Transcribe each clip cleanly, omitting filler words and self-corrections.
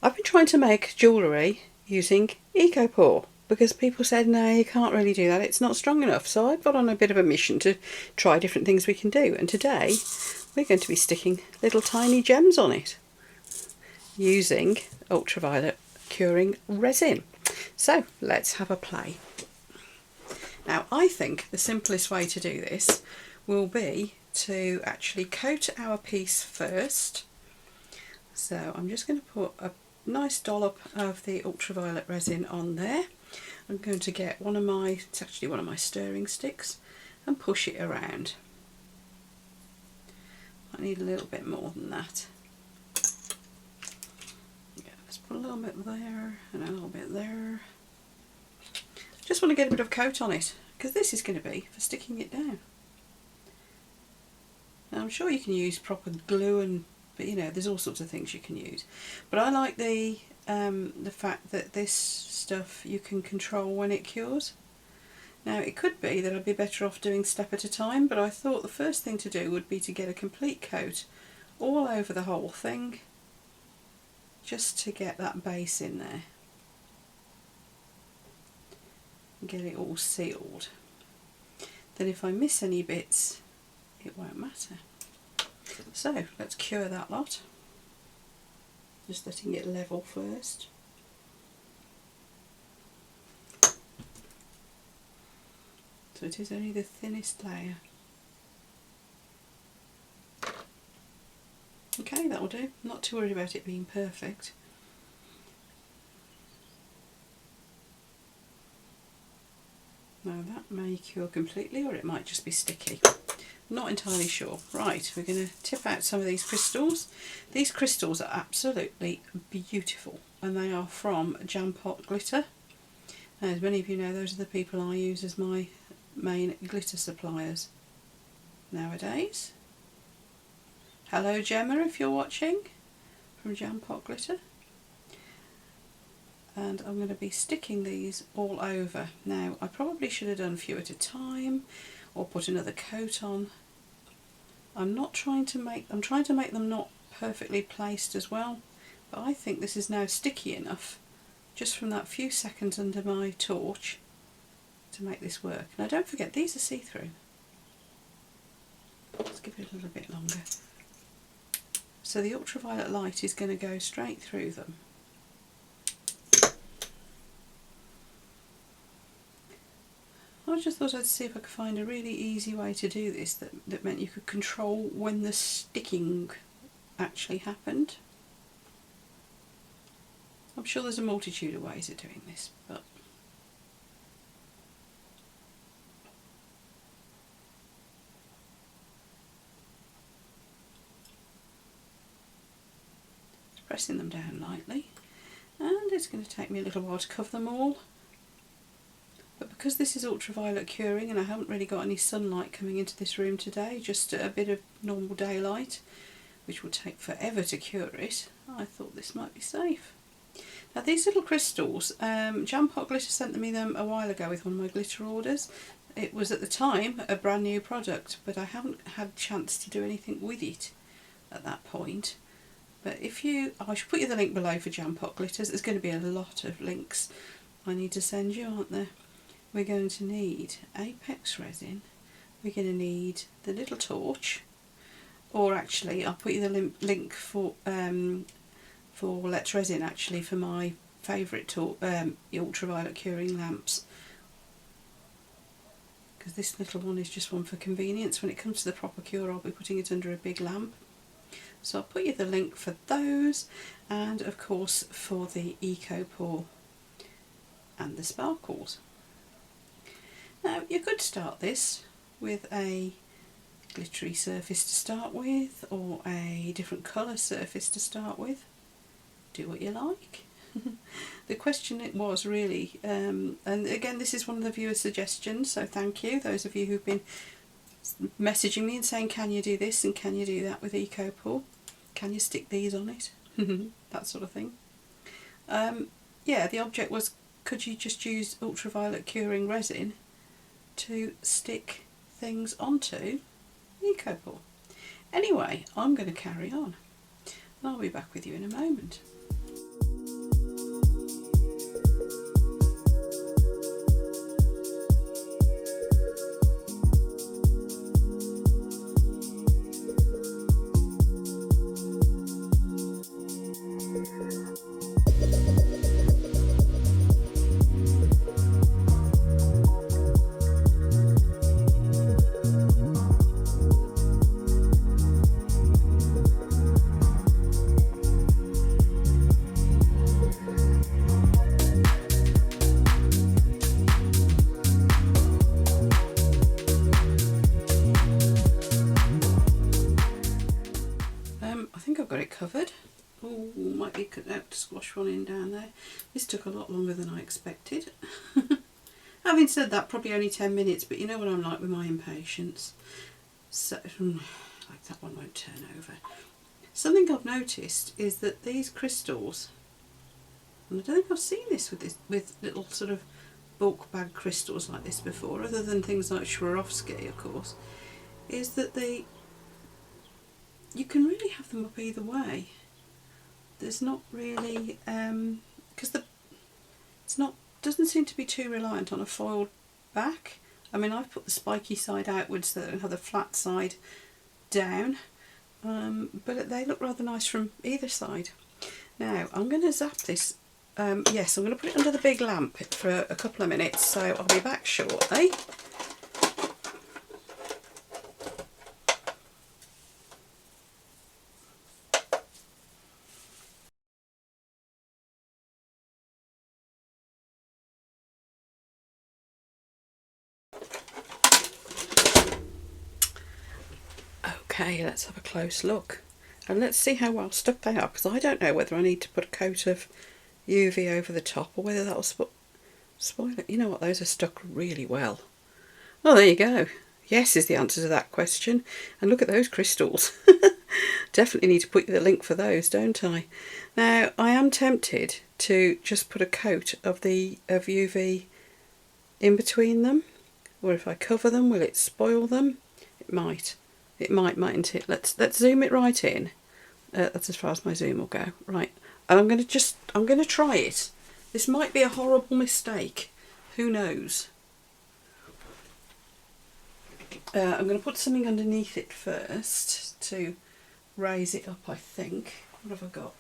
I've been trying to make jewellery using Ecopore because people said no, you can't really do that, it's not strong enough. So I've got on a bit of a mission to try different things we can do, and today we're going to be sticking little tiny gems on it using ultraviolet curing resin. So let's have a play. Now I think the simplest way to do this will be to actually coat our piece first. So I'm just going to put a nice dollop of the ultraviolet resin on there. I'm going to get it's actually one of my stirring sticks, and push it around. I need a little bit more than that. Yeah, let's put a little bit there and a little bit there. Just want to get a bit of coat on it because this is going to be for sticking it down. Now I'm sure you can use proper glue, but you know, there's all sorts of things you can use. But I like the fact that this stuff you can control when it cures. Now it could be that I'd be better off doing step at a time, but I thought the first thing to do would be to get a complete coat all over the whole thing, just to get that base in there and get it all sealed. Then if I miss any bits, it won't matter. So let's cure that lot, just letting it level first. So it is only the thinnest layer. Okay, that'll do. I'm not too worried about it being perfect. Now that may cure completely, or it might just be sticky. Not entirely sure. Right, we're going to tip out some of these crystals. These crystals are absolutely beautiful, and they are from Jam Pot Glitter. As many of you know, those are the people I use as my main glitter suppliers nowadays. Hello Gemma, if you're watching, from Jam Pot Glitter. And I'm going to be sticking these all over. Now I probably should have done a few at a time, or put another coat on. I'm trying to make them not perfectly placed as well, but I think this is now sticky enough just from that few seconds under my torch to make this work. Now don't forget, these are see-through. Let's give it a little bit longer. So the ultraviolet light is going to go straight through them. I just thought I'd see if I could find a really easy way to do this that meant you could control when the sticking actually happened. I'm sure there's a multitude of ways of doing this, but just pressing them down lightly, and it's going to take me a little while to cover them all. But because this is ultraviolet curing and I haven't really got any sunlight coming into this room today, just a bit of normal daylight, which will take forever to cure it, I thought this might be safe. Now these little crystals, Jam Pot Glitter sent me them a while ago with one of my glitter orders. It was at the time a brand new product, but I haven't had a chance to do anything with it at that point. But I should put you the link below for Jam Pot Glitters. There's going to be a lot of links I need to send you, aren't there? We're going to need Apex resin, we're going to need the little torch, or actually I'll put you the link for Let's Resin actually for my favourite ultraviolet curing lamps, because this little one is just one for convenience. When it comes to the proper cure, I'll be putting it under a big lamp. So I'll put you the link for those, and of course for the Ecopore and the sparkles. Now you could start this with a glittery surface to start with, or a different colour surface to start with. Do what you like. The question it was really, and again this is one of the viewer suggestions, so thank you, those of you who've been messaging me and saying can you do this and can you do that with Ecopore, can you stick these on it, that sort of thing. Yeah, the object was, could you just use ultraviolet curing resin to stick things onto Ecopore? Anyway, I'm going to carry on and I'll be back with you in a moment. I think I've got it covered. Oh, might be out to squash one in down there. This took a lot longer than I expected. Having said that, probably only 10 minutes, but you know what I'm like with my impatience. So, like that one won't turn over. Something I've noticed is that these crystals, and I don't think I've seen this with little sort of bulk bag crystals like this before, other than things like Swarovski, of course, is that you can really have them up either way. There's not really, because doesn't seem to be too reliant on a foiled back. I mean, I've put the spiky side outwards so that I have the flat side down, but they look rather nice from either side. Now I'm going to zap this. Yes, I'm going to put it under the big lamp for a couple of minutes, so I'll be back shortly. Okay, let's have a close look and let's see how well stuck they are, because I don't know whether I need to put a coat of UV over the top or whether that'll spoil it. You know what, those are stuck really well. Oh, there you go. Yes is the answer to that question. And look at those crystals. Definitely need to put you the link for those, don't I? Now, I am tempted to just put a coat of UV in between them, or if I cover them, will it spoil them? It might. It might, mightn't it? Let's zoom it right in. That's as far as my zoom will go. Right, and I'm going to try it. This might be a horrible mistake. Who knows? I'm going to put something underneath it first to raise it up, I think. What have I got?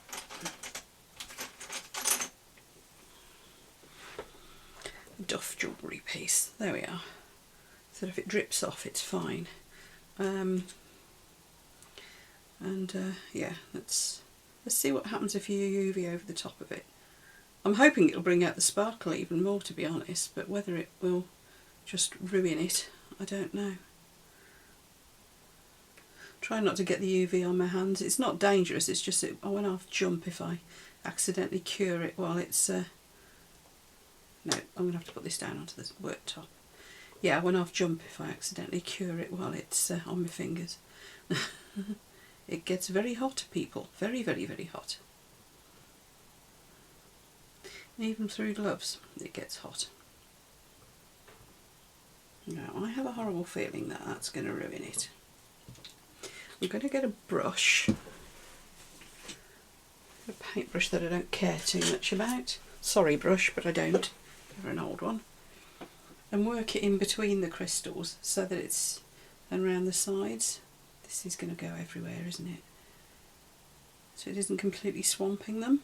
A Duff jewellery piece. There we are. So if it drips off, it's fine. Yeah, let's see what happens if you UV over the top of it. I'm hoping it'll bring out the sparkle even more, to be honest, but whether it will just ruin it, I don't know. Try not to get the UV on my hands. It's not dangerous, it's just I won't half jump if I accidentally cure it while it's... No, I'm going to have to put this down onto the worktop. Yeah, I won't half jump if I accidentally cure it while it's on my fingers. It gets very hot, people. Very, very, very hot. And even through gloves, it gets hot. Now, I have a horrible feeling that that's going to ruin it. I'm going to get a brush. A paintbrush that I don't care too much about. Sorry, brush, but I don't. Give her an old one. And work it in between the crystals so that it's, and around the sides. This is going to go everywhere, isn't it? So it isn't completely swamping them.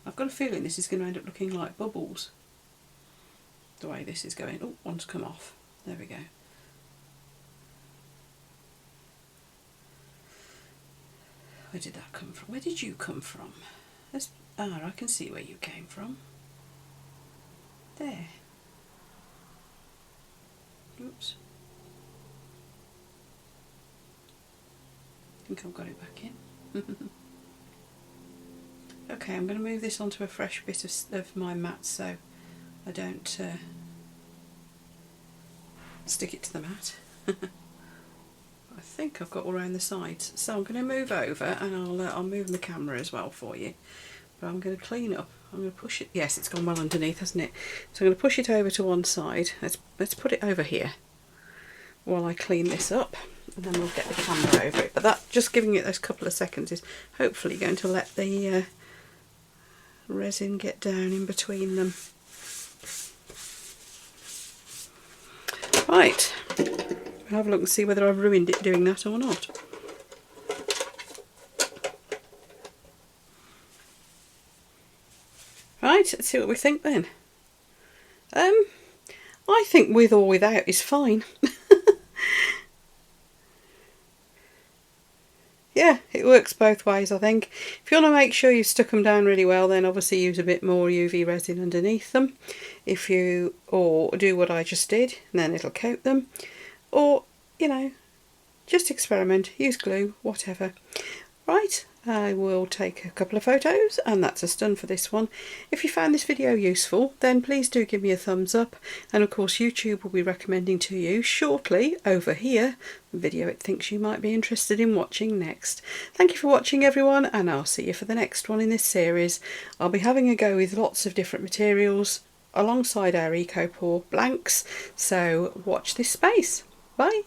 I've got a feeling this is going to end up looking like bubbles, the way this is going. Oh, one's come off. There we go. Where did that come from? Where did you come from? I can see where you came from. There. Oops. I think I've got it back in. Okay, I'm going to move this onto a fresh bit of my mat so I don't stick it to the mat. I think I've got all around the sides, so I'm going to move over and I'll move the camera as well for you. But I'm going to clean up. I'm going to push it. Yes, it's gone well underneath, hasn't it? So I'm going to push it over to one side. Let's put it over here while I clean this up, and then we'll get the camera over it. But that, just giving it those couple of seconds, is hopefully going to let the resin get down in between them. Right, we'll have a look and see whether I've ruined it doing that or not. Right, let's see what we think then. I think with or without is fine. Yeah, it works both ways, I think. If you want to make sure you've stuck them down really well, then obviously use a bit more UV resin underneath them. Or do what I just did, and then it'll coat them. Or, you know, just experiment, use glue, whatever. Right, I will take a couple of photos, and that's us done for this one. If you found this video useful, then please do give me a thumbs up, and of course YouTube will be recommending to you shortly over here the video it thinks you might be interested in watching next. Thank you for watching everyone, and I'll see you for the next one in this series. I'll be having a go with lots of different materials alongside our EcoPore blanks, so watch this space. Bye!